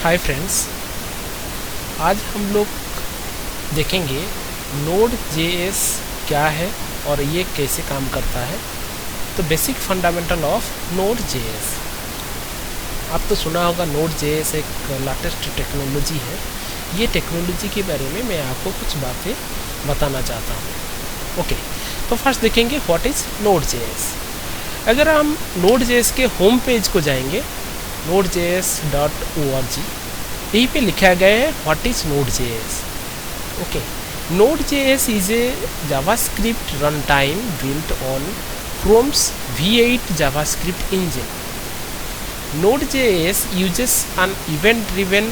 Hi friends, आज हम लोग देखेंगे Node.js क्या है और ये कैसे काम करता है। तो बेसिक फंडामेंटल ऑफ Node.js। आप तो सुना होगा Node.js एक लेटेस्ट टेक्नोलॉजी है। ये टेक्नोलॉजी के बारे में मैं आपको कुछ बातें बताना चाहता हूँ। ओके, तो फर्स्ट देखेंगे व्हाट इज़ Node.js। अगर हम Node.js के होम पेज को जाएंगे nodejs.org, यहीं पे लिखा गया है what is Node.js। Okay, Node.js is a JavaScript run time built on Chrome's V8 JavaScript engine. Node.js uses an event-driven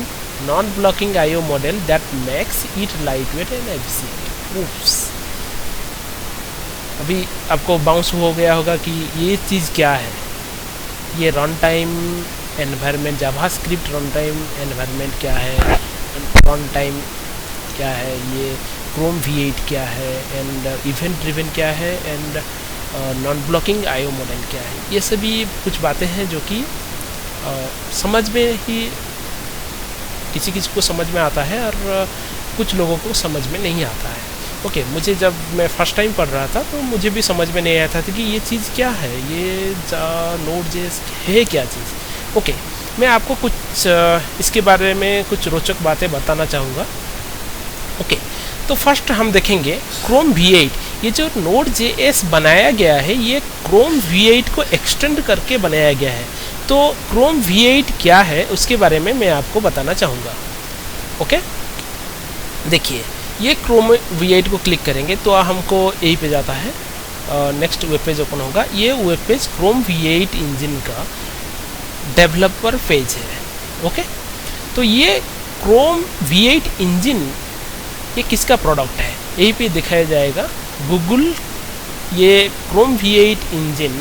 non-blocking I/O model that makes it lightweight and efficient. Oops. अभी आपको bounce हो गया होगा कि ये चीज़ क्या है। ये run time environment, JavaScript run time environment क्या है, रन टाइम क्या है, ये क्रोम V8 क्या है, एंड इवेंट ड्रिवन क्या है, and non blocking I/O model क्या है। ये सभी कुछ बातें हैं जो कि समझ में ही किसी किसी को समझ में आता है और कुछ लोगों को समझ में नहीं आता है। ओके, मुझे जब मैं फर्स्ट टाइम पढ़ रहा था तो मुझे भी समझ में नहीं आता था कि ये चीज़ क्या है, ये Node.js है क्या चीज़। ओके, मैं आपको कुछ इसके बारे में कुछ रोचक बातें बताना चाहूँगा। ओके, तो फर्स्ट हम देखेंगे क्रोम V8। ये जो Node.js बनाया गया है ये क्रोम V8 को एक्सटेंड करके बनाया गया है। तो क्रोम V8 क्या है उसके बारे में मैं आपको बताना चाहूँगा। ओके, देखिए ये क्रोम V8 को क्लिक करेंगे तो हमको यही पे जाता है, नेक्स्ट वेब पेज ओपन होगा। ये web page Chrome V8 engine का डेवलपर पेज है। ओके, तो ये क्रोम V8 इंजन ये किसका प्रोडक्ट है यही पे दिखाया जाएगा। गूगल, ये क्रोम V8 इंजन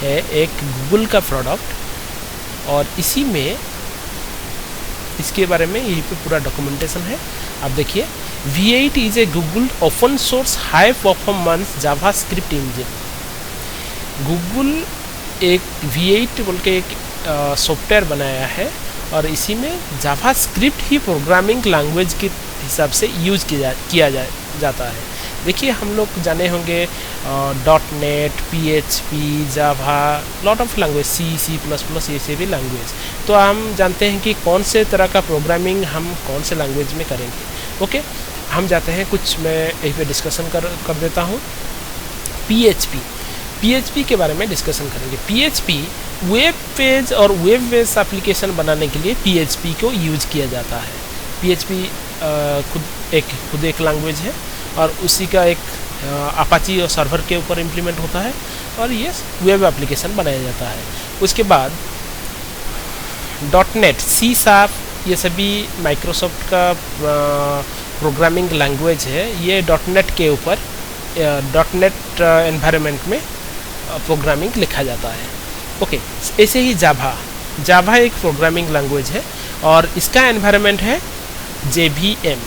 है एक गूगल का प्रोडक्ट और इसी में इसके बारे में यही पे पूरा डॉक्यूमेंटेशन है। आप देखिए, V8 is a Google open source high performance JavaScript engine. Google एक V8 बोल के एक सॉफ्टवेयर बनाया है और इसी में जावास्क्रिप्ट ही प्रोग्रामिंग लैंग्वेज के हिसाब से यूज किया जाता है। देखिए, हम लोग जाने होंगे .NET, PHP, Java, lot of language, C++, ये से भी लैंग्वेज। तो हम जानते हैं कि कौन से तरह का प्रोग्रामिंग हम कौन से लैंग्वेज में करेंगे। ओके, हम जाते हैं कुछ, मैं यहीं पे डिस्कशन कर देता हूँ। PHP के बारे में डिस्कशन करेंगे। PHP वेब पेज और वेब बेस एप्लीकेशन बनाने के लिए PHP को यूज किया जाता है। PHP खुद एक लैंग्वेज है और उसी का एक अपाची और सर्वर के ऊपर इम्प्लीमेंट होता है और ये वेब एप्लीकेशन बनाया जाता है। उसके बाद .NET, C#, ये सभी माइक्रोसॉफ्ट का प्रोग्रामिंग लैंग्वेज है। ये .NET के ऊपर .NET एनवायरनमेंट में प्रोग्रामिंग लिखा जाता है। ओके, ऐसे ही जावा एक प्रोग्रामिंग लैंग्वेज है और इसका एनवायरनमेंट है JVM।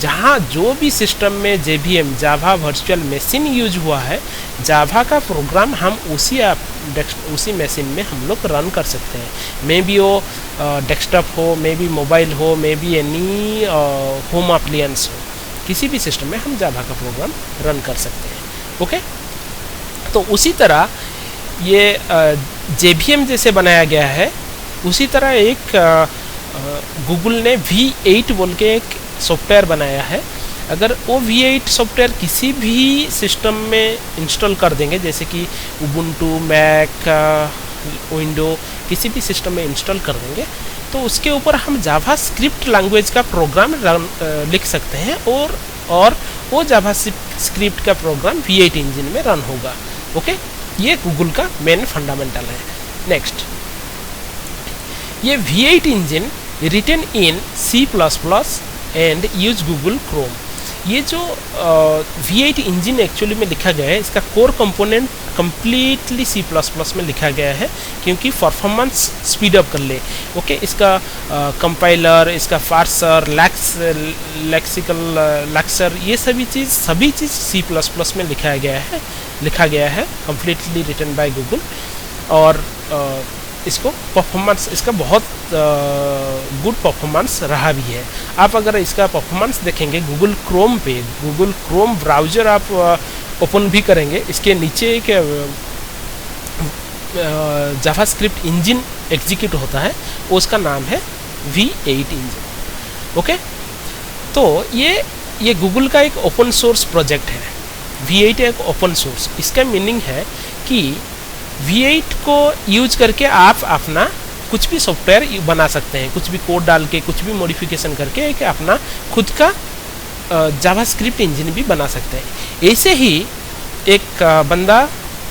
जहाँ जो भी सिस्टम में JVM, Java virtual machine use हुआ है, जावा का प्रोग्राम हम उसी मशीन में हम लोग रन कर सकते हैं। मे बी वो डेस्कटॉप हो, मे बी मोबाइल हो, may be any home appliance हो, किसी भी सिस्टम में हम जावा का प्रोग्राम रन कर सकते हैं। ओके, तो उसी तरह ये JVM जैसे बनाया गया है, उसी तरह एक गूगल ने V8 बोल के एक सॉफ्टवेयर बनाया है। अगर वो V8 सॉफ्टवेयर किसी भी सिस्टम में इंस्टॉल कर देंगे, जैसे कि उबुंटू, मैक, विंडो, किसी भी सिस्टम में इंस्टॉल कर देंगे तो उसके ऊपर हम जावास्क्रिप्ट लैंग्वेज का प्रोग्राम लिख सकते हैं और वो जावास्क्रिप्ट का प्रोग्राम V8 इंजन में रन होगा। ओके, ये गूगल का मेन फंडामेंटल है। नेक्स्ट, ये V8 engine written in C++ and use Google Chrome. ये जो V8 इंजन एक्चुअली में लिखा गया है, इसका कोर कंपोनेंट कम्प्लीटली C++ में लिखा गया है क्योंकि परफॉर्मेंस स्पीड अप कर ले। ओके, इसका कंपाइलर, इसका पार्सर, लेक्सर, ये सभी चीज़ C++ में लिखा गया है कम्प्लीटली रिटन बाय गूगल। और इसको परफॉर्मेंस इसका बहुत गुड परफॉर्मेंस रहा भी है। आप अगर इसका परफॉर्मेंस देखेंगे गूगल क्रोम पे, गूगल क्रोम ब्राउज़र आप ओपन भी करेंगे, इसके नीचे एक जावास्क्रिप्ट इंजन एग्जीक्यूट होता है, उसका नाम है V8 इंजन। ओके, तो ये गूगल का एक ओपन सोर्स प्रोजेक्ट है। V8 एक ओपन सोर्स, इसका मीनिंग है कि V8 को यूज करके आप अपना कुछ भी सॉफ्टवेयर बना सकते हैं, कुछ भी कोड डाल के, कुछ भी मॉडिफिकेशन करके एक अपना खुद का जावास्क्रिप्ट इंजन भी बना सकते हैं। ऐसे ही एक बंदा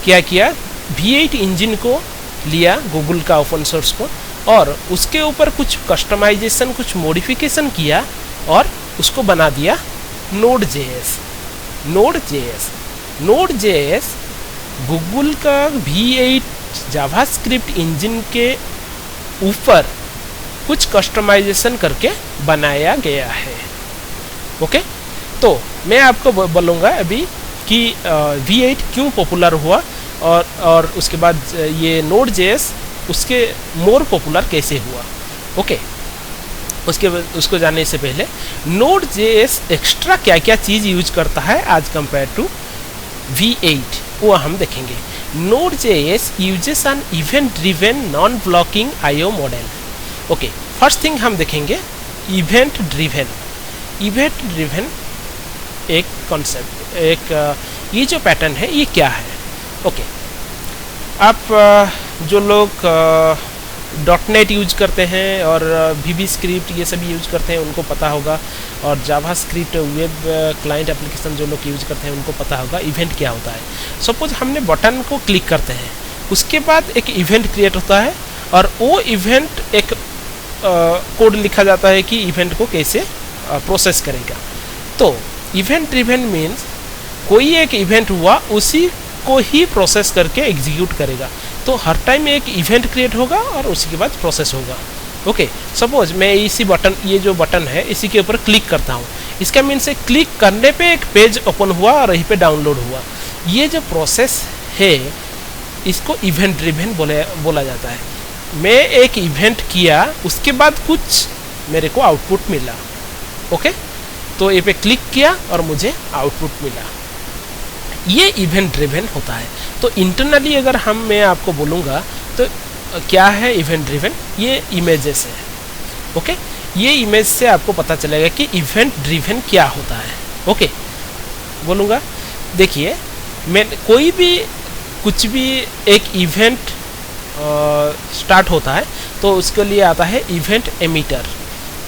क्या किया, V8 इंजन को लिया गूगल का ओपन सोर्स को, और उसके ऊपर कुछ कस्टमाइजेशन, कुछ मॉडिफिकेशन किया और उसको बना दिया Node.js। Node.js गूगल का V8 जावास्क्रिप्ट इंजन के ऊपर कुछ कस्टमाइजेशन करके बनाया गया है। ओके, तो मैं आपको बोलूँगा अभी कि V8 क्यों पॉपुलर हुआ और उसके बाद ये Node.js उसके मोर पॉपुलर कैसे हुआ। ओके, उसको जानने से पहले Node.js एक्स्ट्रा क्या क्या चीज़ यूज करता है आज कंपेयर टू V8, वो हम देखेंगे। Node.js uses an event driven non blocking IO model. Okay, first thing हम देखेंगे इवेंट ड्रिवेन एक कॉन्सेप्ट, एक ये जो पैटर्न है ये क्या है। ओके, आप जो लोग .NET यूज करते हैं और VB स्क्रिप्ट ये सभी यूज करते हैं उनको पता होगा, और जावास्क्रिप्ट वेब क्लाइंट एप्लीकेशन जो लोग यूज करते हैं उनको पता होगा इवेंट क्या होता है। सपोज हमने बटन को क्लिक करते हैं, उसके बाद एक इवेंट क्रिएट होता है और वो इवेंट एक कोड लिखा जाता है कि इवेंट को कैसे प्रोसेस करेगा। तो इवेंट ड्रिवेन मीन्स कोई एक इवेंट हुआ उसी को ही प्रोसेस करके एग्जीक्यूट करेगा। तो हर टाइम एक इवेंट क्रिएट होगा और उसी के बाद प्रोसेस होगा। ओके, सपोज मैं इसी बटन, ये जो बटन है इसी के ऊपर क्लिक करता हूँ, इसका मीन से क्लिक करने पे एक पेज ओपन हुआ और यहीं पे डाउनलोड हुआ। ये जो प्रोसेस है इसको इवेंट ड्रिवेन बोला जाता है। मैं एक इवेंट किया, उसके बाद कुछ मेरे को आउटपुट मिला। ओके, तो ये पे क्लिक किया और मुझे आउटपुट मिला, ये इवेंट ड्रिवेन होता है। तो इंटरनली अगर मैं आपको बोलूँगा तो क्या है इवेंट ड्रिवेन, ये इमेजेस है। ओके, ये इमेज से आपको पता चलेगा कि इवेंट ड्रिवेन क्या होता है। ओके, बोलूँगा, देखिए मैं कोई भी कुछ भी एक इवेंट स्टार्ट होता है तो उसके लिए आता है इवेंट एमिटर,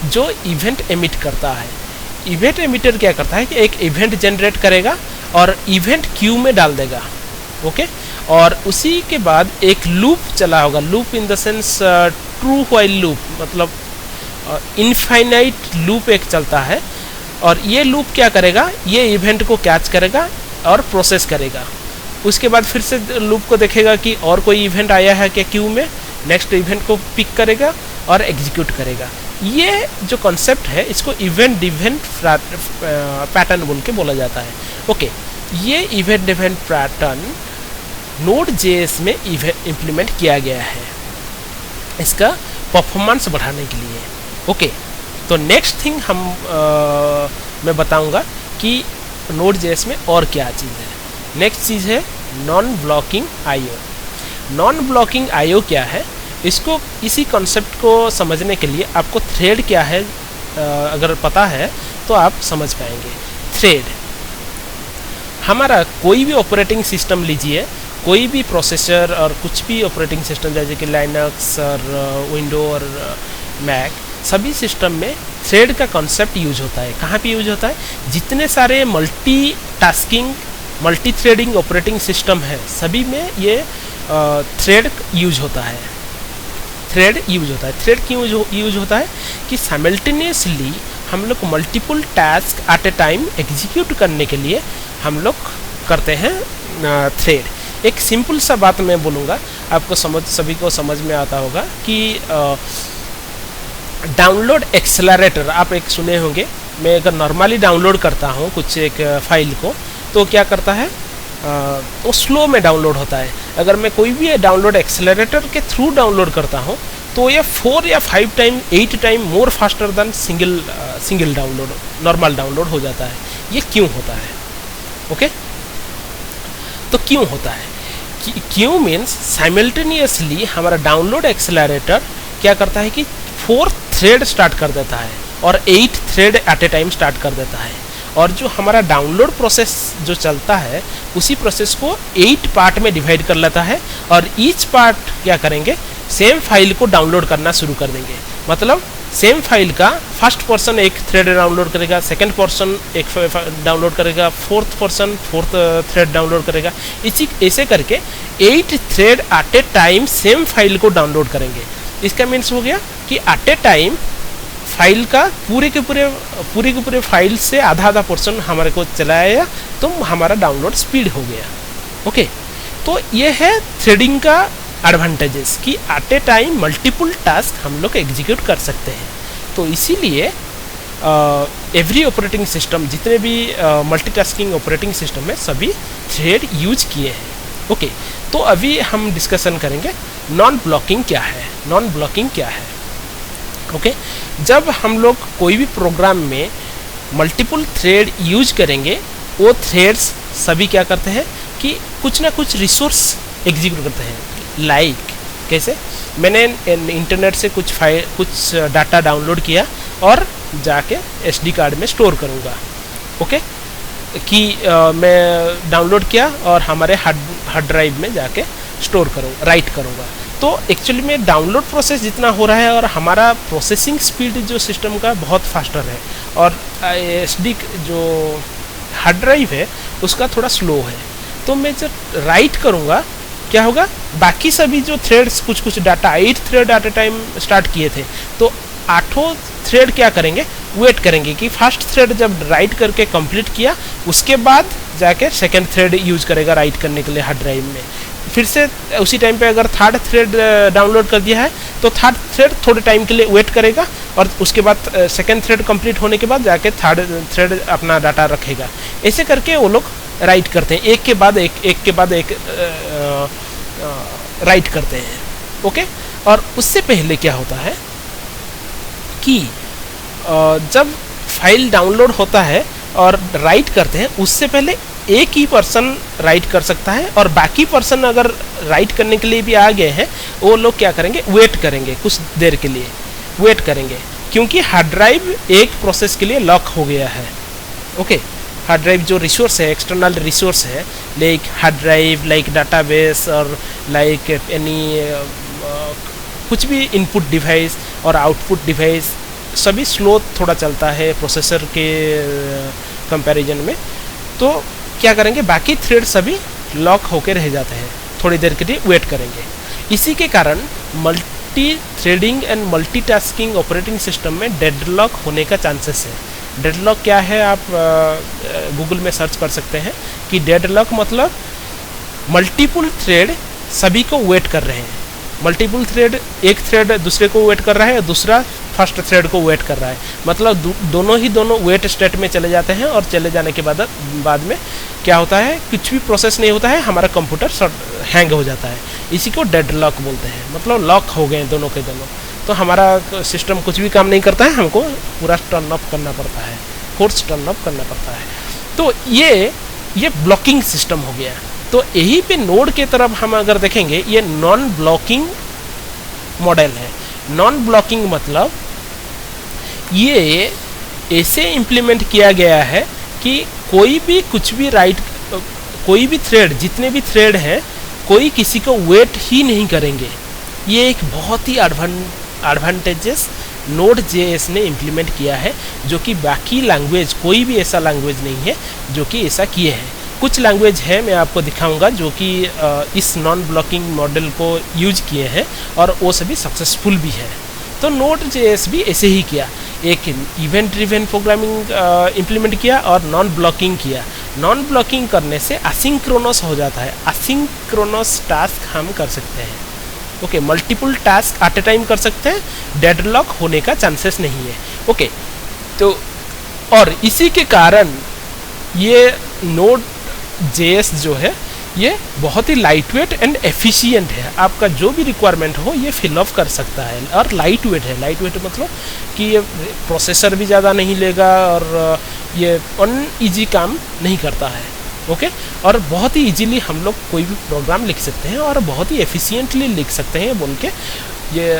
जो इवेंट एमिट करता है। इवेंट एमिटर क्या करता है कि एक इवेंट जनरेट करेगा और इवेंट क्यू में डाल देगा। ओके, और उसी के बाद एक लूप चला होगा, loop in the sense true while loop, मतलब इनफाइनाइट लूप एक चलता है, और ये लूप क्या करेगा, ये इवेंट को कैच करेगा और प्रोसेस करेगा। उसके बाद फिर से लूप को देखेगा कि और कोई इवेंट आया है क्या क्यू में, नेक्स्ट इवेंट को पिक करेगा और एग्जीक्यूट करेगा। ये जो कॉन्सेप्ट है इसको इवेंट ड्रिवेन पैटर्न बोल के बोला जाता है। ओके, ये इवेंट ड्रिवेन पैटर्न Node.js में इम्प्लीमेंट किया गया है इसका परफॉर्मेंस बढ़ाने के लिए। ओके, तो नेक्स्ट थिंग मैं बताऊंगा कि Node.js में और क्या चीज़ है। नेक्स्ट चीज़ है non blocking IO। Non blocking IO क्या है, इसको इसी कॉन्सेप्ट को समझने के लिए आपको थ्रेड क्या है अगर पता है तो आप समझ पाएंगे। थ्रेड, हमारा कोई भी ऑपरेटिंग सिस्टम लीजिए, कोई भी प्रोसेसर और कुछ भी ऑपरेटिंग सिस्टम जैसे कि लाइनक्स और विंडो और मैक, सभी सिस्टम में थ्रेड का कॉन्सेप्ट यूज होता है। कहाँ पे यूज होता है, जितने सारे multi tasking multi threading operating system है सभी में ये थ्रेड यूज होता है। थ्रेड क्यों यूज होता है कि साइमल्टेनियसली हम लोग multiple task at a time execute करने के लिए हम लोग करते हैं थ्रेड। एक सिंपल सा बात मैं बोलूँगा, आपको सभी को समझ में आता होगा कि डाउनलोड एक्सेलरेटर आप एक सुने होंगे। मैं अगर नॉर्मली डाउनलोड करता हूँ कुछ एक फाइल को तो क्या करता है, वो स्लो में डाउनलोड होता है। अगर मैं कोई भी डाउनलोड एक्सेलरेटर के थ्रू डाउनलोड करता हूँ तो ये 4 या 5 time 8 time more faster than single download, normal download हो जाता है। ये क्यों होता है? ओके, तो क्यों होता है? क्यों मीन्स साइमल्टेनियसली हमारा डाउनलोड एक्सेलरेटर क्या करता है कि 4 थ्रेड स्टार्ट कर देता है और 8 thread at a time start कर देता है, और जो हमारा डाउनलोड प्रोसेस जो चलता है उसी प्रोसेस को 8 पार्ट में डिवाइड कर लेता है, और ईच पार्ट क्या करेंगे, सेम फाइल को डाउनलोड करना शुरू कर देंगे। मतलब सेम फाइल का फर्स्ट पर्सन एक थ्रेड डाउनलोड करेगा, सेकंड पर्सन एक डाउनलोड करेगा, fourth person fourth thread download करेगा, इसी ऐसे करके 8 thread at a time same file को डाउनलोड करेंगे। इसका मीन्स हो गया कि एट ए टाइम फाइल का पूरे के पूरे फाइल से आधा पोर्शन हमारे को चलाया तो हमारा डाउनलोड स्पीड हो गया। ओके, तो ये है थ्रेडिंग का एडवांटेजेस कि at a time multiple task हम लोग एग्जीक्यूट कर सकते हैं। तो इसीलिए एवरी ऑपरेटिंग सिस्टम, जितने भी मल्टीटास्किंग ऑपरेटिंग सिस्टम में सभी थ्रेड यूज किए हैं। ओके, तो अभी हम डिस्कशन करेंगे नॉन ब्लॉकिंग क्या है। नॉन ब्लॉकिंग क्या है? ओके, जब हम लोग कोई भी प्रोग्राम में मल्टीपल थ्रेड यूज करेंगे, वो थ्रेड्स सभी क्या करते हैं कि कुछ ना कुछ रिसोर्स एग्जीक्यूट करते हैं। लाइक कैसे? मैंने इंटरनेट से कुछ डाटा डाउनलोड किया और जाके एसडी कार्ड में स्टोर करूँगा। ओके, कि मैं डाउनलोड किया और हमारे हार्ड ड्राइव में जाके स्टोर करूँगा, राइट करूँगा। तो एक्चुअली में डाउनलोड प्रोसेस जितना हो रहा है और हमारा प्रोसेसिंग स्पीड जो सिस्टम का बहुत फास्टर है, और एसडी जो हार्ड ड्राइव है उसका थोड़ा स्लो है। तो मैं जब राइट करूँगा क्या होगा, बाकी सभी जो थ्रेड्स कुछ data 8 thread at a time start किए थे, तो 8 थ्रेड क्या करेंगे, वेट करेंगे कि फर्स्ट थ्रेड जब राइट करके कंप्लीट किया उसके बाद जाके सेकंड थ्रेड यूज करेगा राइट करने के लिए हार्ड ड्राइव में। फिर से उसी टाइम पे अगर थर्ड थ्रेड डाउनलोड कर दिया है तो थर्ड थ्रेड थोड़े टाइम के लिए वेट करेगा, और उसके बाद सेकंड थ्रेड कंप्लीट होने के बाद जाके थर्ड थ्रेड अपना डाटा रखेगा। ऐसे करके वो लोग राइट करते हैं, एक के बाद एक राइट करते हैं। ओके, और उससे पहले क्या होता है कि जब फाइल डाउनलोड होता है और राइट करते हैं, उससे पहले एक ही पर्सन राइट कर सकता है, और बाकी पर्सन अगर राइट करने के लिए भी आ गए हैं वो लोग क्या करेंगे, वेट करेंगे, कुछ देर के लिए वेट करेंगे, क्योंकि हार्ड ड्राइव एक प्रोसेस के लिए लॉक हो गया है। ओके, हार्ड ड्राइव जो रिसोर्स है, एक्सटर्नल रिसोर्स है, like hard drive, like database, और लाइक एनी कुछ भी इनपुट डिवाइस और आउटपुट डिवाइस, सभी स्लो थोड़ा चलता है प्रोसेसर के कंपैरिजन में। तो क्या करेंगे, बाकी थ्रेड सभी लॉक होकर रह जाते हैं, थोड़ी देर के लिए वेट करेंगे। इसी के कारण multi threading and multitasking operating system में डेडलॉक होने का चांसेस है। डेडलॉक क्या है, आप गूगल में सर्च कर सकते हैं कि डेडलॉक मतलब मल्टीपल थ्रेड सभी को वेट कर रहे हैं। मल्टीपल थ्रेड, एक थ्रेड दूसरे को वेट कर रहा है और दूसरा फर्स्ट थ्रेड को वेट कर रहा है, मतलब दोनों वेट स्टेट में चले जाते हैं, और चले जाने के बाद में क्या होता है, कुछ भी प्रोसेस नहीं होता है, हमारा कंप्यूटर हैंग हो जाता है। इसी को डेडलॉक बोलते हैं, मतलब लॉक हो गए दोनों के दोनों, तो हमारा सिस्टम कुछ भी काम नहीं करता है, हमको पूरा टर्न ऑफ करना पड़ता है, फोर्स टर्न ऑफ करना पड़ता है। तो ये ब्लॉकिंग सिस्टम हो गया। तो यही पे नोड के तरफ हम अगर देखेंगे, ये नॉन ब्लॉकिंग मॉडल है। नॉन ब्लॉकिंग मतलब ये ऐसे इम्प्लीमेंट किया गया है कि कोई भी कुछ भी कोई भी थ्रेड, जितने भी थ्रेड हैं, कोई किसी को वेट ही नहीं करेंगे। ये एक बहुत ही एडवांटेजेस नोड जेएस ने इम्प्लीमेंट किया है, जो कि बाकी लैंग्वेज, कोई भी ऐसा लैंग्वेज नहीं है जो कि ऐसा किए हैं। कुछ लैंग्वेज है, मैं आपको दिखाऊंगा, जो कि इस नॉन ब्लॉकिंग मॉडल को यूज किए हैं और वो सभी सक्सेसफुल भी है। तो नोड जेएस भी ऐसे ही किया, एक इवेंट ड्रिवन प्रोग्रामिंग इम्प्लीमेंट किया और नॉन ब्लॉकिंग किया। नॉन ब्लॉकिंग करने से असिंक्रोनस हो जाता है, असिंक्रोनस टास्क हम कर सकते हैं। Okay, multiple task at a time कर सकते हैं, डेडलॉक होने का चांसेस नहीं है। ओके, तो और इसी के कारण ये नोड JS जो है ये बहुत ही लाइट वेट एंड एफिशिएंट है। आपका जो भी रिक्वायरमेंट हो ये फिल अप कर सकता है, और लाइट वेट है। लाइट वेट मतलब कि ये प्रोसेसर भी ज़्यादा नहीं लेगा और ये अनईजी काम नहीं करता है। ओके, और बहुत ही इजीली हम लोग कोई भी प्रोग्राम लिख सकते हैं और बहुत ही एफिशिएंटली लिख सकते हैं बोल के ये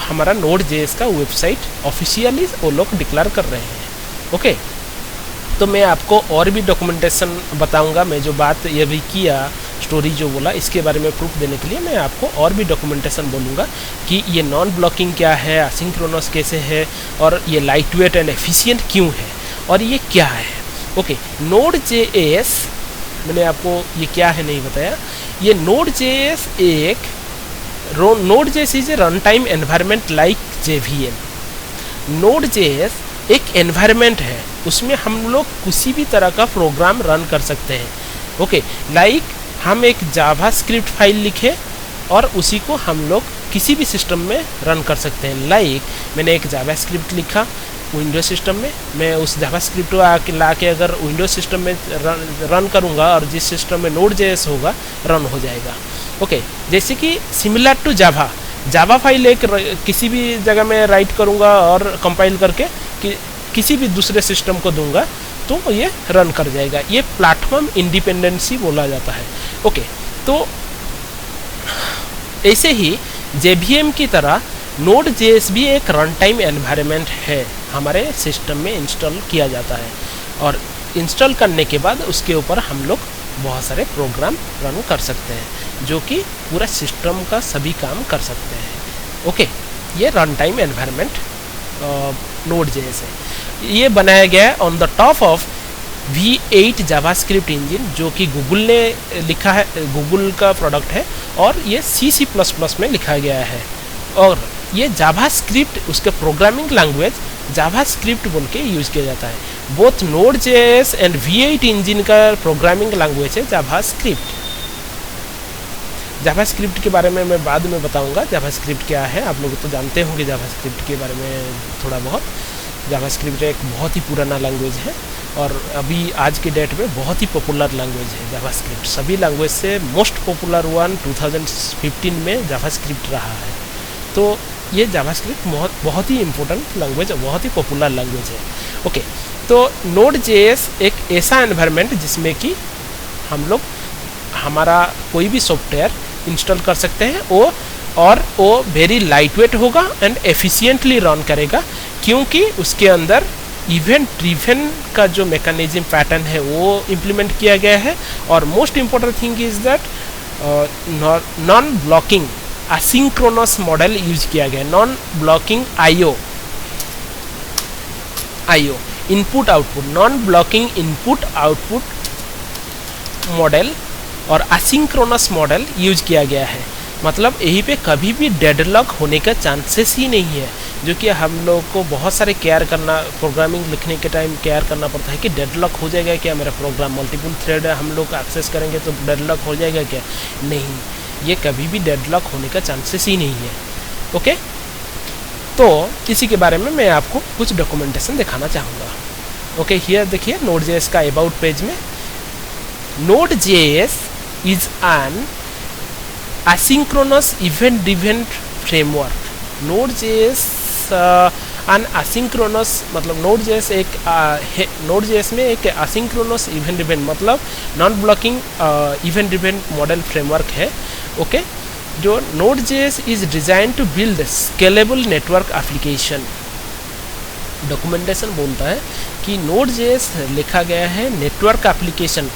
हमारा Node.js का वेबसाइट ऑफिशियली वो लोग डिक्लेयर कर रहे हैं। ओके, तो मैं आपको और भी डॉक्यूमेंटेशन बताऊंगा। मैं जो बात ये भी किया, स्टोरी जो बोला, इसके बारे में प्रूफ देने के लिए मैं आपको और भी डॉक्यूमेंटेशन बोलूँगा कि ये नॉन ब्लॉकिंग क्या है, असिंक्रोनस कैसे है, और ये लाइट वेट एंड एफिशिएंट क्यों है, और ये क्या है। ओके, Node.js मैंने आपको ये क्या है नहीं बताया। ये Node.js एक Node.js is a run time environment like JVM। Node.js एक एनवायरनमेंट है, उसमें हम लोग किसी भी तरह का प्रोग्राम रन कर सकते हैं। ओके, लाइक हम एक जावास्क्रिप्ट फाइल लिखे और उसी को हम लोग किसी भी सिस्टम में रन कर सकते हैं। लाइक मैंने एक जावास्क्रिप्ट लिखा विंडोज सिस्टम में, मैं उस जावास्क्रिप्ट को ला के अगर विंडोज सिस्टम में रन करूँगा और जिस सिस्टम में Node.js होगा रन हो जाएगा। ओके, जैसे कि सिमिलर टू जावा फाइल एक किसी भी जगह में राइट करूँगा और कंपाइल करके किसी भी दूसरे सिस्टम को दूंगा तो ये रन कर जाएगा। ये प्लेटफॉर्म इंडिपेंडेंसी बोला जाता है। ओके, तो ऐसे ही JVM की तरह Node.js भी एक रन टाइम एनवायरनमेंट है, हमारे सिस्टम में इंस्टॉल किया जाता है, और इंस्टॉल करने के बाद उसके ऊपर हम लोग बहुत सारे प्रोग्राम रन कर सकते हैं जो कि पूरा सिस्टम का सभी काम कर सकते हैं। ओके, ये रन टाइम एनवायरनमेंट Node.js है। ये बनाया गया है on the top of V8 JavaScript engine, जो कि गूगल ने लिखा है, गूगल का प्रोडक्ट है, और ये C++ में लिखा गया है। और ये जावास्क्रिप्ट उसके प्रोग्रामिंग लैंग्वेज जावास्क्रिप्ट बोल के यूज़ किया जाता है। Both Node.js and V8 engine का प्रोग्रामिंग लैंग्वेज है जावास्क्रिप्ट। जावास्क्रिप्ट के बारे में मैं बाद में बताऊंगा जावास्क्रिप्ट क्या है। आप लोग तो जानते होंगे जावास्क्रिप्ट के बारे में थोड़ा बहुत। जावास्क्रिप्ट एक बहुत ही पुराना लैंग्वेज है और अभी आज के डेट में बहुत ही पॉपुलर लैंग्वेज है जावास्क्रिप्ट। सभी लैंग्वेज से मोस्ट पॉपुलर वन 2015 में जावास्क्रिप्ट रहा है। तो ये जावास्क्रिप्ट बहुत ही इम्पोर्टेंट लैंग्वेज और बहुत ही पॉपुलर लैंग्वेज है। ओके, तो Node.js एक ऐसा एनवायरनमेंट जिसमें कि हम लोग हमारा कोई भी सॉफ्टवेयर इंस्टॉल कर सकते हैं और वो वेरी लाइट वेट होगा एंड एफिशिएंटली रन करेगा, क्योंकि उसके अंदर इवेंट ड्रिवन का जो मैकेनिज्म पैटर्न है वो इम्प्लीमेंट किया गया है। और most important thing is that non blocking asynchronous model use किया गया है। Non blocking IO input output, non blocking input output model और असिंक्रोनस मॉडल यूज किया गया है। मतलब यहीं पे कभी भी डेडलॉक होने का चांसेस ही नहीं है, जो कि हम लोग को बहुत सारे केयर करना, प्रोग्रामिंग लिखने के टाइम केयर करना पड़ता है कि डेडलॉक हो जाएगा क्या, मेरा प्रोग्राम मल्टीपल थ्रेड है, हम लोग एक्सेस करेंगे तो डेडलॉक हो जाएगा क्या। नहीं, ये कभी भी डेडलॉक होने का चांसेस ही नहीं है। ओके, तो इसी के बारे में मैं आपको कुछ डॉक्यूमेंटेशन दिखाना चाहूँगा। ओके, हियर देखिए Node.js का अबाउट पेज में Node.js is an asynchronous event-driven framework. Node.js an asynchronous मतलब Node.js में एक asynchronous event-driven मतलब non-blocking event-driven model framework है। ओके, जो Node.js is designed to build scalable network application। Documentation बोलता है कि Node.js लिखा गया है नेटवर्क एप्लीकेशन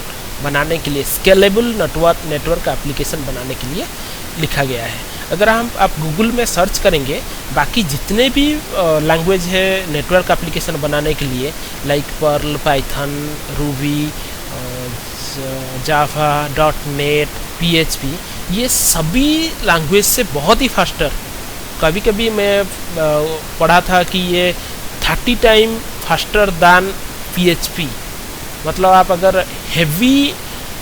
बनाने के लिए, स्केलेबल नेटवर्क एप्लीकेशन बनाने के लिए लिखा गया है। अगर आप गूगल में सर्च करेंगे बाकी जितने भी लैंग्वेज है नेटवर्क एप्लीकेशन बनाने के लिए, लाइक पर्ल, पाइथन, रूबी, जावा, .NET, PHP, ये सभी लैंग्वेज से बहुत ही फास्टर, कभी कभी मैं पढ़ा था कि ये 30 टाइम फास्टर दैन PHP। मतलब आप अगर हेवी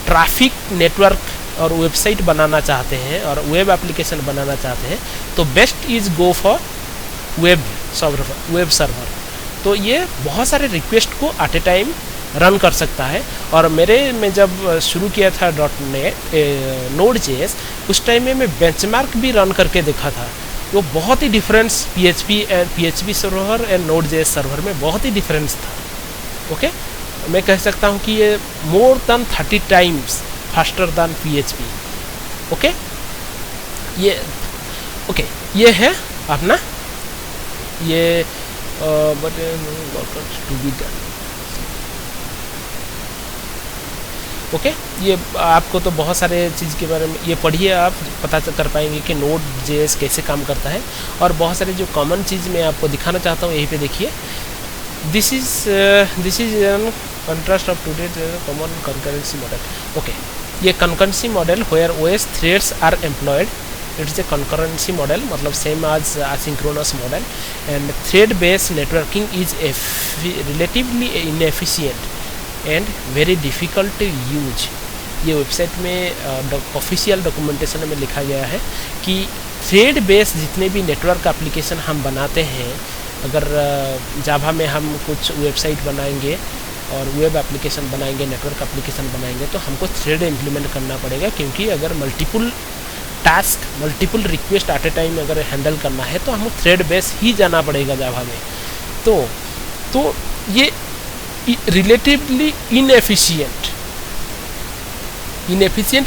ट्रैफिक नेटवर्क और वेबसाइट बनाना चाहते हैं और वेब एप्लीकेशन बनाना चाहते हैं तो best is go for web server. तो ये बहुत सारे रिक्वेस्ट को एट ए टाइम रन कर सकता है। और मेरे में जब शुरू किया था नोड जेएस, उस टाइम में मैं बेंचमार्क भी रन करके देखा था। वो बहुत ही difference PHP server and Node JS server में बहुत ही डिफरेंस था। ओके, मैं कह सकता हूँ कि ये more than 30 times faster than PHP. Okay, ये है अपना ये टू बी डन। ओके, ये आपको तो बहुत सारे चीज़ के बारे में ये पढ़िए, आप पता कर पाएंगे कि नोड जेएस कैसे काम करता है। और बहुत सारे जो कॉमन चीज़ मैं आपको दिखाना चाहता हूँ, यहीं पे देखिए। This is an contrast of today common concurrency model. Okay, ये concurrency model where OS threads are employed, it's a concurrency model, मतलब same as asynchronous model. And thread based networking is relatively inefficient and very difficult to use. ये website में official documentation में लिखा गया है कि thread based जितने भी नेटवर्क एप्लीकेशन हम बनाते हैं, अगर जावा में हम कुछ वेबसाइट बनाएंगे और वेब एप्लीकेशन बनाएंगे, नेटवर्क एप्लीकेशन बनाएंगे, तो हमको थ्रेड इम्प्लीमेंट करना पड़ेगा। क्योंकि अगर multiple task, multiple request at a time अगर हैंडल करना है तो हमको थ्रेड बेस ही जाना पड़ेगा जावा में। तो ये relatively inefficient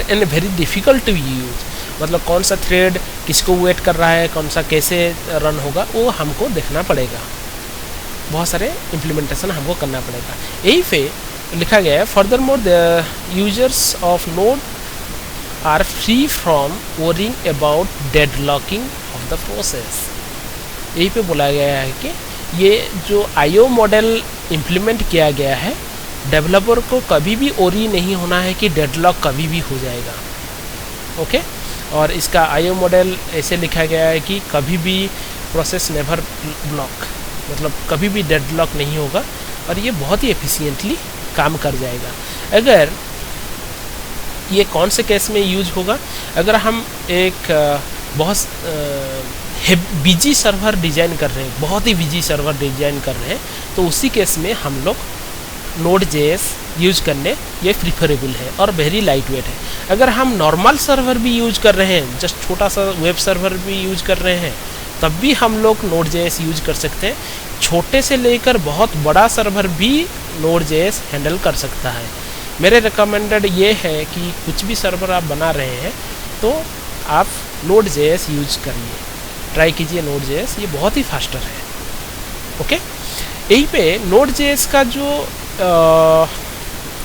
and very difficult to use, मतलब कौन सा थ्रेड किसको वेट कर रहा है, कौन सा कैसे रन होगा, वो हमको देखना पड़ेगा। बहुत सारे इम्प्लीमेंटेशन हमको करना पड़ेगा। यही पे लिखा गया है, furthermore the users of Node are free from worrying about deadlocking of the process. यही पे बोला गया है कि ये जो आईओ मॉडल इम्प्लीमेंट किया गया है, डेवलपर को कभी भी ओरी नहीं होना है कि डेडलॉक कभी भी हो जाएगा। ओके, और इसका आईओ मॉडल ऐसे लिखा गया है कि कभी भी प्रोसेस नेवर ब्लॉक, मतलब कभी भी डेडलॉक नहीं होगा और ये बहुत ही एफिशिएंटली काम कर जाएगा। अगर ये कौन से केस में यूज होगा, अगर हम एक बहुत बिजी सर्वर डिज़ाइन कर रहे हैं, बहुत ही बिजी सर्वर डिज़ाइन कर रहे हैं, तो उसी केस में हम लोग नोड जेएस यूज करने ये प्रिफरेबल है और वेरी लाइट वेट है। अगर हम नॉर्मल सर्वर भी यूज कर रहे हैं, जस्ट छोटा सा वेब सर्वर भी यूज कर रहे हैं, तब भी हम लोग नोड जेएस यूज कर सकते हैं। छोटे से लेकर बहुत बड़ा सर्वर भी नोड जेएस हैंडल कर सकता है। मेरे रिकमेंडेड ये है कि कुछ भी सर्वर आप बना रहे हैं तो आप नोड जेएस यूज करिए, ट्राई कीजिए नोड जेएस, ये बहुत ही फास्टर है। ओके, यहीं पे नोड जेएस का जो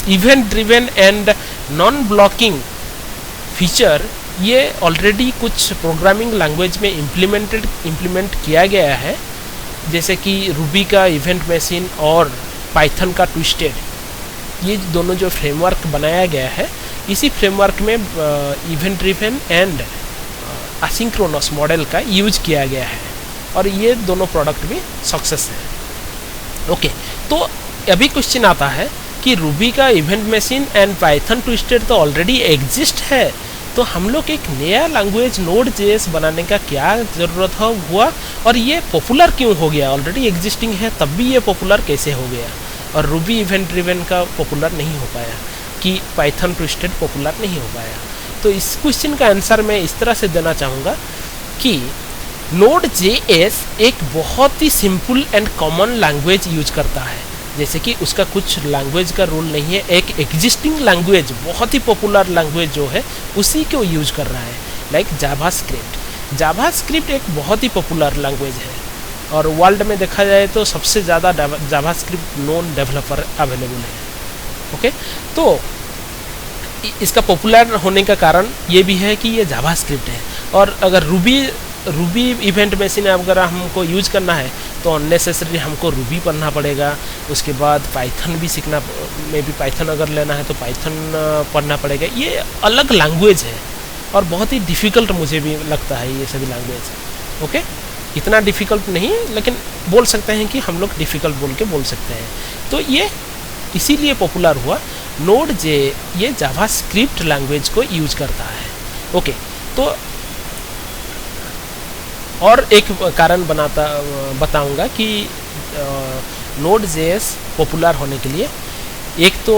event driven and non blocking feature, ये ऑलरेडी कुछ प्रोग्रामिंग लैंग्वेज में इम्प्लीमेंट किया गया है, जैसे कि रूबी का इवेंट मशीन और पाइथन का ट्विस्टेड। ये दोनों जो फ्रेमवर्क बनाया गया है, इसी फ्रेमवर्क में event driven and asynchronous model का यूज किया गया है और ये दोनों प्रोडक्ट भी सक्सेस है। ओके, तो अभी क्वेश्चन आता है कि रूबी का event machine and Python twisted तो ऑलरेडी एग्जिस्ट है, तो हम लोग एक नया लैंग्वेज नोड जेएस बनाने का क्या ज़रूरत हुआ और ये पॉपुलर क्यों हो गया? ऑलरेडी एग्जिस्टिंग है तब भी ये पॉपुलर कैसे हो गया? और रूबी इवेंट ड्रिवन का पॉपुलर नहीं हो पाया कि पाइथन ट्विस्टेड पॉपुलर नहीं हो पाया? तो इस क्वेश्चन का आंसर मैं इस तरह से देना चाहूँगा कि नोड जेएस एक बहुत ही simple and common language use करता है, जैसे कि उसका कुछ लैंग्वेज का रूल नहीं है, एक एग्जिस्टिंग लैंग्वेज, बहुत ही पॉपुलर लैंग्वेज जो है उसी को यूज कर रहा है, लाइक जावास्क्रिप्ट। जावास्क्रिप्ट एक बहुत ही पॉपुलर लैंग्वेज है और वर्ल्ड में देखा जाए तो सबसे ज़्यादा जावास्क्रिप्ट नोन डेवलपर अवेलेबल है। ओके, तो इसका पॉपुलर होने का कारण ये भी है कि ये जावास्क्रिप्ट है। और अगर रूबी इवेंट मशीन अगर हमको यूज करना है तो अननेसेसरी हमको रूबी पढ़ना पड़ेगा, उसके बाद पाइथन भी सीखना, मे भी पाइथन अगर लेना है तो पाइथन पढ़ना पड़ेगा। ये अलग लैंग्वेज है और बहुत ही डिफ़िकल्ट मुझे भी लगता है ये सभी लैंग्वेज। ओके, इतना डिफ़िकल्ट नहीं, लेकिन बोल सकते हैं कि हम लोग डिफ़िकल्ट बोल के बोल सकते हैं। तो ये इसीलिए पॉपुलर हुआ। नोड जे ये जावास्क्रिप्ट लैंग्वेज को यूज करता है। ओके, तो और एक कारण बताऊंगा कि नोड जेएस पॉपुलर होने के लिए एक तो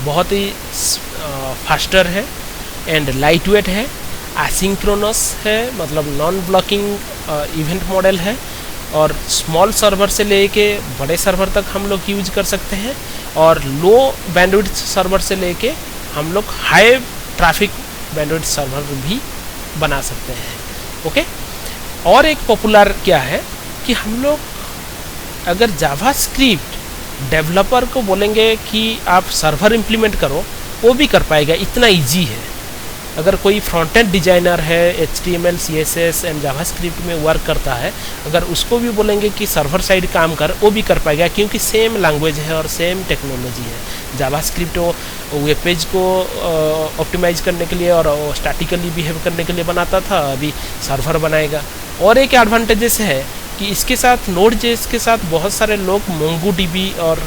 बहुत ही फास्टर है एंड लाइट वेट है, एसिंक्रोनस है, मतलब नॉन ब्लॉकिंग इवेंट मॉडल है, और स्मॉल सर्वर से लेके बड़े सर्वर तक हम लोग यूज कर सकते हैं, और लो बैंडविड्थ सर्वर से लेके हम लोग हाई ट्रैफिक बैंडविड्थ सर्वर भी बना सकते हैं। ओके, और एक पॉपुलर क्या है कि हम लोग अगर जावास्क्रिप्ट डेवलपर को बोलेंगे कि आप सर्वर इम्प्लीमेंट करो, वो भी कर पाएगा, इतना इजी है। अगर कोई फ्रंट एंड डिजाइनर है, HTML CSS एंड जावास्क्रिप्ट में वर्क करता है, अगर उसको भी बोलेंगे कि सर्वर साइड काम कर, वो भी कर पाएगा, क्योंकि सेम लैंग्वेज है और सेम टेक्नोलॉजी है। जावास्क्रिप्ट वो वेब पेज को ऑप्टिमाइज करने के लिए और स्टैटिकली बिहेव करने के लिए बनाता था, अभी सर्वर बनाएगा। और एक एडवांटेजेस है कि इसके साथ Node.js के साथ बहुत सारे लोग MongoDB और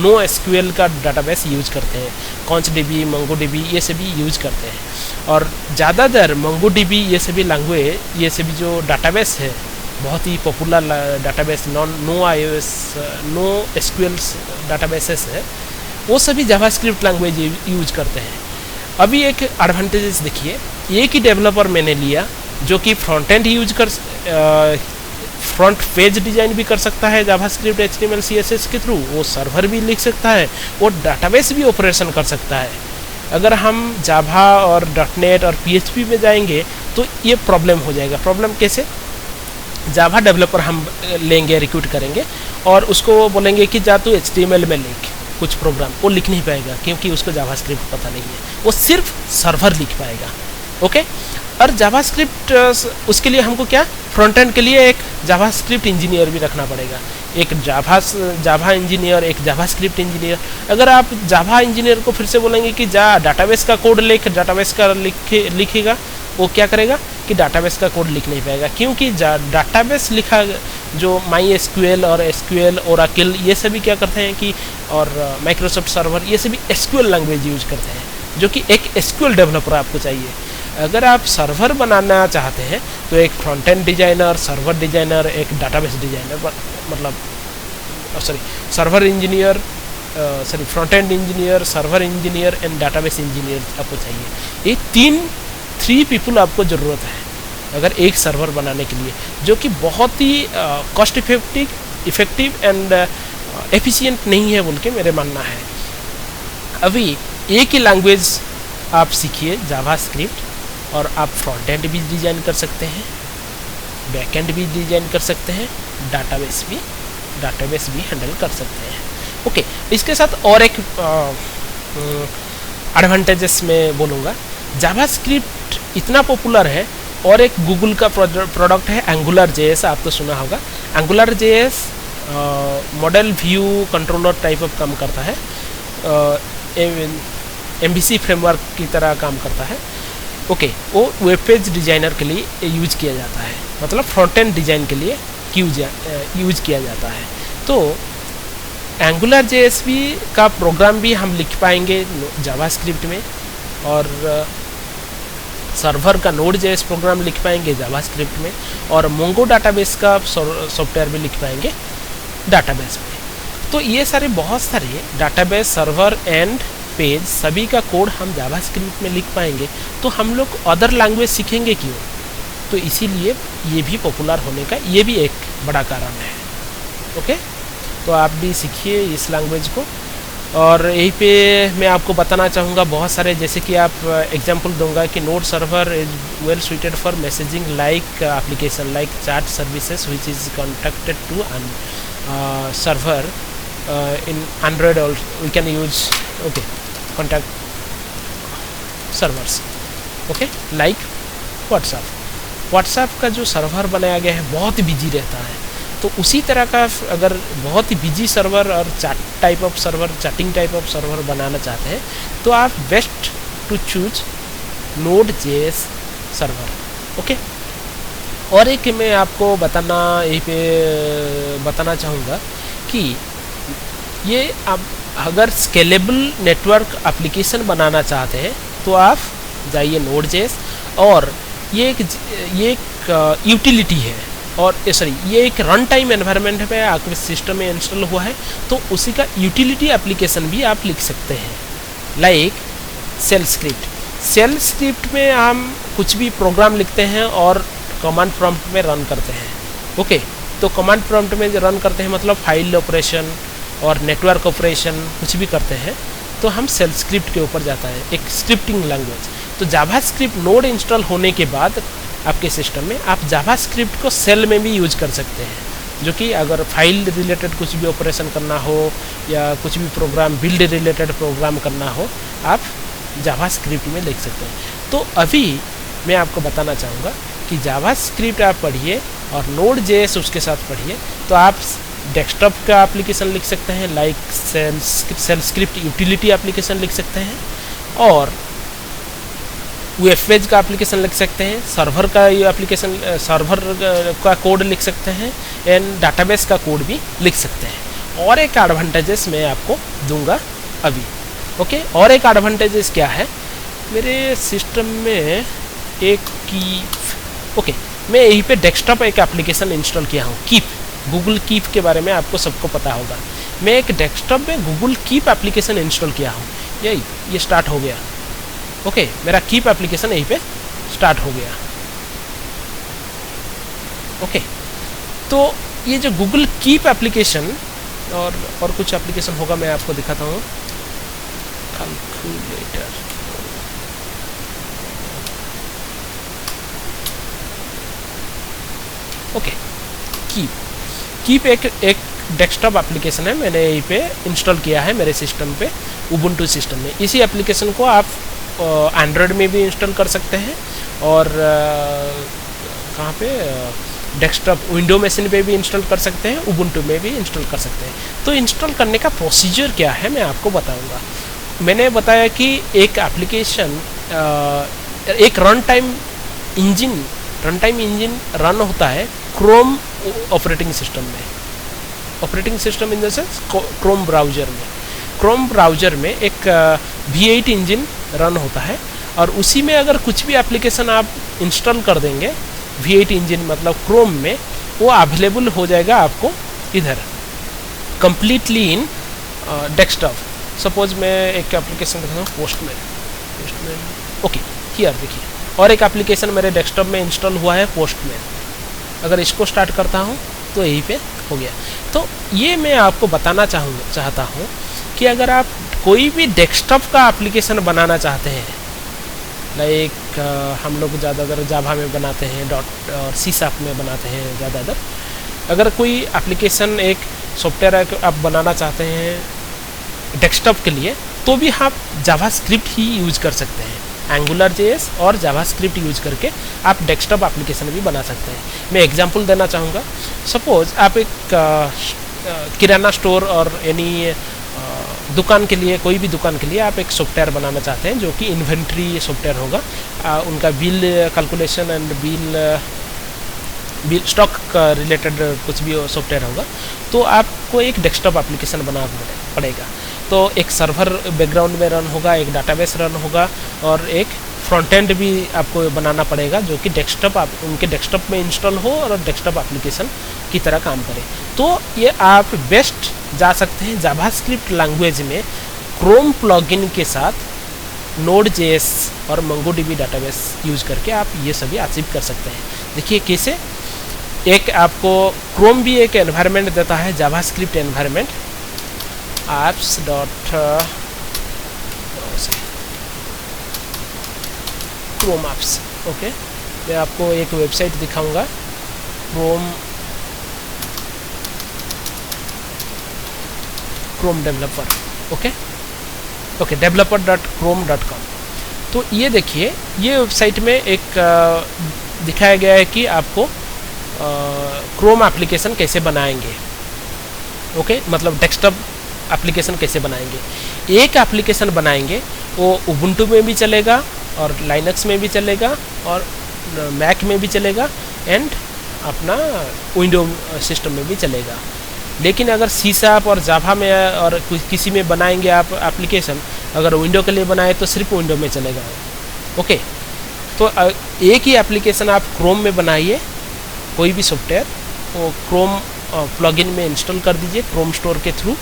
NoSQL का डाटाबेस यूज करते हैं, CouchDB, MongoDB ये सभी यूज करते हैं, और ज़्यादातर MongoDB ये सभी लैंग्वेज, ये सभी जो डाटाबेस है, बहुत ही पॉपुलर डाटाबेस NoSQL डाटाबेसेस है, वो सभी जावास्क्रिप्ट लैंग्वेज यूज करते हैं। अभी एक एडवांटेजेस देखिए, एक ही डेवलपर मैंने लिया जो कि फ्रंट एंड यूज कर फ्रंट पेज डिजाइन भी कर सकता है जावास्क्रिप्ट HTML CSS के थ्रू, वो सर्वर भी लिख सकता है, वो डाटाबेस भी ऑपरेशन कर सकता है। अगर हम जावा और .NET और PHP में जाएंगे तो ये प्रॉब्लम हो जाएगा। प्रॉब्लम कैसे? जावा डेवलपर हम लेंगे, रिक्रूट करेंगे और उसको बोलेंगे कि जा तू HTML में लिख कुछ प्रोग्राम, वो लिख नहीं पाएगा क्योंकि उसको जावास्क्रिप्ट पता नहीं है, वो सिर्फ सर्वर लिख पाएगा। ओके, और जावास्क्रिप्ट उसके लिए हमको क्या, फ्रंट एंड के लिए एक जावास्क्रिप्ट इंजीनियर भी रखना पड़ेगा, एक जावा इंजीनियर, एक जावास्क्रिप्ट इंजीनियर। अगर आप जावा इंजीनियर को फिर से बोलेंगे कि जा डाटाबेस का कोड लिख, डाटाबेस का लिखेगा, वो क्या करेगा कि डाटाबेस का कोड लिख नहीं पाएगा, क्योंकि डाटाबेस लिखा जो MySQL और SQL, Oracle ये सभी क्या करते हैं कि, और माइक्रोसॉफ्ट सर्वर ये सभी SQL लैंग्वेज यूज करते हैं, जो कि एक SQL डेवलपर आपको चाहिए। अगर आप सर्वर बनाना चाहते हैं तो एक front end designer, server designer, एक डाटाबेस डिजाइनर, मतलब server engineer, front end engineer, server engineer and database engineer आपको चाहिए। ये थ्री पीपल आपको ज़रूरत है अगर एक सर्वर बनाने के लिए, जो कि बहुत ही कॉस्ट इफेक्टिव एंड एफिशिएंट नहीं है बोल के मेरे मानना है। अभी एक ही लैंग्वेज आप सीखिए जावास्क्रिप्ट, और आप फ्रंट एंड भी डिज़ाइन कर सकते हैं, बैक एंड भी डिज़ाइन कर सकते हैं, डाटाबेस भी हैंडल कर सकते हैं। ओके, इसके साथ और एक एडवांटेजेस में बोलूँगा, जावास्क्रिप्ट इतना पॉपुलर है, और एक गूगल का प्रोडक्ट है AngularJS, आप तो सुना होगा। AngularJS model view controller type of काम करता है, MVC फ्रेमवर्क की तरह काम करता है। ओके, वो वेब पेज डिजाइनर के लिए यूज किया जाता है, मतलब फ्रंट एंड डिजाइन के लिए यूज किया जाता है। तो AngularJS भी का प्रोग्राम भी हम लिख पाएंगे जावास्क्रिप्ट में, और सर्वर का Node.js प्रोग्राम लिख पाएंगे जावास्क्रिप्ट में, और Mongo डाटाबेस का सॉफ्टवेयर भी लिख पाएंगे डाटाबेस में। तो ये सारे बहुत सारे डाटाबेस, सर्वर एंड पेज सभी का कोड हम जावास्क्रिप्ट में लिख पाएंगे, तो हम लोग अदर लैंग्वेज सीखेंगे क्यों? तो इसीलिए ये भी पॉपुलर होने का ये भी एक बड़ा कारण है। ओके, तो आप भी सीखिए इस लैंग्वेज को। और यहीं पे मैं आपको बताना चाहूँगा बहुत सारे, जैसे कि आप एग्जांपल दूंगा कि node server is well suited for messaging like application like chat services which is connected to server in Android also we can use contact servers, like WhatsApp का जो सर्वर बनाया गया है बहुत बिजी रहता है, तो उसी तरह का अगर बहुत ही बिजी सर्वर और चैटिंग टाइप ऑफ सर्वर बनाना चाहते हैं तो आप best to choose Node.js server. Okay, और एक मैं आपको यहीं पे बताना चाहूँगा कि ये आप अगर स्केलेबल नेटवर्क एप्लीकेशन बनाना चाहते हैं तो आप जाइए Node.js, और ये एक यूटिलिटी है और सॉरी ये एक रन टाइम एनवायरनमेंट में आपके सिस्टम में इंस्टॉल हुआ है, तो उसी का यूटिलिटी एप्लीकेशन भी आप लिख सकते हैं, like shell script. Shell script में हम कुछ भी प्रोग्राम लिखते हैं और कमांड प्रॉम्प्ट में रन करते हैं। ओके, तो कमांड प्रॉम्प्ट में रन करते हैं मतलब फाइल ऑपरेशन और नेटवर्क ऑपरेशन कुछ भी करते हैं, तो हम शेल स्क्रिप्ट के ऊपर जाता है, एक स्क्रिप्टिंग लैंग्वेज। तो जावास्क्रिप्ट नोड इंस्टॉल होने के बाद आपके सिस्टम में आप जावास्क्रिप्ट को शेल में भी यूज कर सकते हैं, जो कि अगर फाइल रिलेटेड कुछ भी ऑपरेशन करना हो या कुछ भी प्रोग्राम बिल्ड रिलेटेड प्रोग्राम करना हो, आप जावास्क्रिप्ट में लिख सकते हैं। तो अभी मैं आपको बताना चाहूँगा कि जावास्क्रिप्ट आप पढ़िए और नोड जेएस उसके साथ पढ़िए, तो आप डेस्कटॉप का एप्लीकेशन लिख सकते हैं, like shell script utility application लिख सकते हैं, और वेब पेज का एप्लीकेशन लिख सकते हैं, सर्वर का ये एप्लीकेशन सर्वर का कोड लिख सकते हैं, एंड डाटाबेस का कोड भी लिख सकते हैं। और एक एडवांटेजेस मैं आपको दूंगा अभी। ओके, और एक एडवांटेजेस क्या है, मेरे सिस्टम में एक कीप, ओके, मैं यहीं पे डेस्कटॉप एक एप्लीकेशन इंस्टॉल किया हूँ, कीप, गूगल कीप के बारे में आपको सबको पता होगा। मैं एक डेस्कटॉप में गूगल कीप एप्लीकेशन इंस्टॉल किया हूँ, ये स्टार्ट हो गया। ओके, मेरा कीप एप्लीकेशन यहीं पे स्टार्ट हो गया। ओके, तो ये जो गूगल कीप एप्लीकेशन और कुछ एप्लीकेशन होगा, मैं आपको दिखाता हूँ। कैलकुलेटर, ओके, कीप एक डेस्कटॉप एप्लीकेशन है, मैंने यहीं पे इंस्टॉल किया है मेरे सिस्टम पे, उबुंटू सिस्टम में। इसी एप्लीकेशन को आप एंड्रॉयड में भी इंस्टॉल कर सकते हैं और कहाँ पे डेस्कटॉप विंडो मशीन पे भी इंस्टॉल कर सकते हैं, उबुंटू में भी इंस्टॉल कर सकते हैं। तो इंस्टॉल करने का प्रोसीजर क्या है मैं आपको बताऊंगा। मैंने बताया कि एक एप्लीकेशन एक रन टाइम इंजन रन होता है क्रोम ऑपरेटिंग सिस्टम में, operating system in the sense Chrome browser में एक V8 इंजन रन होता है, और उसी में अगर कुछ भी एप्लीकेशन आप इंस्टॉल कर देंगे V8 इंजन मतलब क्रोम में, वो अवेलेबल हो जाएगा आपको इधर कंप्लीटली इन डेस्कटॉप। सपोज मैं एक एप्लीकेशन दिखाता हूँ, पोस्टमैन। ओके, हियर देखिए, और एक एप्लीकेशन मेरे डेस्कटॉप में इंस्टॉल हुआ है, पोस्टमैन। अगर इसको स्टार्ट करता हूँ तो यहीं पे हो गया। तो ये मैं आपको बताना चाहता हूँ कि अगर आप कोई भी डेस्कटॉप का एप्लीकेशन बनाना चाहते हैं, लाइक हम लोग ज़्यादातर जावा में बनाते हैं, डॉट और सी शार्प में बनाते हैं ज़्यादातर। अगर कोई एप्लीकेशन एक सॉफ्टवेयर आप बनाना चाहते हैं डेस्कटॉप के लिए, तो भी आप जावास्क्रिप्ट ही यूज कर सकते हैं। एंगुलर जेएस और जावास्क्रिप्ट यूज करके आप डेस्कटॉप एप्लीकेशन भी बना सकते हैं। मैं एग्जांपल देना चाहूँगा। सपोज आप एक किराना स्टोर और यानी दुकान के लिए, कोई भी दुकान के लिए आप एक सॉफ्टवेयर बनाना चाहते हैं जो कि इन्वेंट्री सॉफ्टवेयर होगा, उनका bill calculation and bill stock का रिलेटेड कुछ भी सॉफ्टवेयर होगा, तो आपको एक डेस्कटॉप एप्लीकेशन बनाना पड़ेगा। तो एक सर्वर बैकग्राउंड में रन होगा, एक डाटाबेस रन होगा, और एक फ्रंट एंड भी आपको बनाना पड़ेगा जो कि डेस्कटॉप उनके डेस्कटॉप में इंस्टॉल हो और डेस्कटॉप एप्लीकेशन की तरह काम करे। तो ये आप बेस्ट जा सकते हैं जावास्क्रिप्ट लैंग्वेज में क्रोम प्लगइन के साथ नोड जेएस और मंगोडीबी डाटाबेस यूज करके आप ये सभी अचीव कर सकते हैं। देखिए कैसे, एक आपको क्रोम भी एक एनवायरनमेंट देता है, JavaScript environment, apps dot Chrome apps. Okay, मैं आपको एक वेबसाइट दिखाऊंगा, क्रोम डेवलपर। Okay, developer.chrome.com। तो ये देखिए, ये वेबसाइट में एक दिखाया गया है कि आपको क्रोम एप्लीकेशन कैसे बनाएंगे। ओके, मतलब डेस्कटॉप एप्लीकेशन कैसे बनाएंगे। एक एप्लीकेशन बनाएंगे, वो उबुंटू में भी चलेगा और लाइनक्स में भी चलेगा और मैक में भी चलेगा एंड अपना विंडो सिस्टम में भी चलेगा। लेकिन अगर सी शार्प और जावा में और किसी में बनाएंगे आप एप्लीकेशन, अगर विंडो के लिए बनाए तो सिर्फ विंडो में चलेगा। ओके, तो एक ही एप्लीकेशन आप क्रोम में बनाइए कोई भी सॉफ्टवेयर वो क्रोम प्लगइन में इंस्टॉल कर दीजिए क्रोम स्टोर के थ्रू,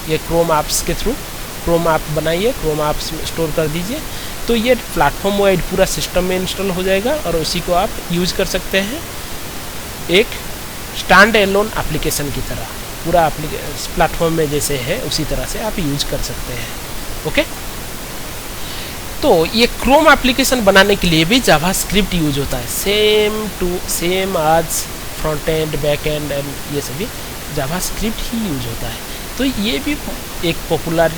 ये क्रोम ऐप्स के थ्रू क्रोम ऐप बनाइए, क्रोम ऐप्स में स्टोर कर दीजिए, तो ये प्लेटफॉर्म वाइड पूरा सिस्टम में इंस्टॉल हो जाएगा और उसी को आप यूज़ कर सकते हैं एक स्टैंड एलोन एप्लीकेशन की तरह। पूरा प्लेटफॉर्म में जैसे है उसी तरह से आप यूज कर सकते हैं। ओके, तो ये क्रोम एप्लीकेशन बनाने के लिए भी जावास्क्रिप्ट यूज होता है, सेम आज फ्रंट एंड बैक एंड ये सभी जावास्क्रिप्ट ही यूज होता है। तो ये भी एक पॉपुलर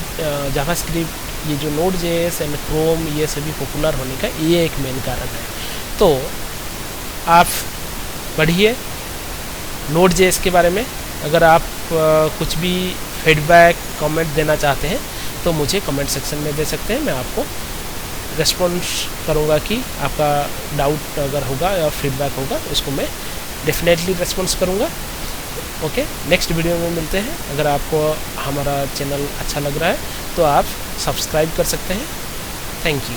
जावास्क्रिप्ट, ये जो नोड.js एंड क्रोम ये सभी पॉपुलर होने का ये एक मेन कारण है। तो आप पढ़िए नोड.js के बारे में। अगर आप कुछ भी फीडबैक कमेंट देना चाहते हैं तो मुझे कमेंट सेक्शन में दे सकते हैं, मैं आपको रिस्पॉन्स करूँगा कि आपका डाउट अगर होगा या फीडबैक होगा उसको मैं डेफिनेटली रिस्पॉन्स करूँगा। ओके, नेक्स्ट वीडियो में मिलते हैं। अगर आपको हमारा चैनल अच्छा लग रहा है तो आप सब्सक्राइब कर सकते हैं। Thank you.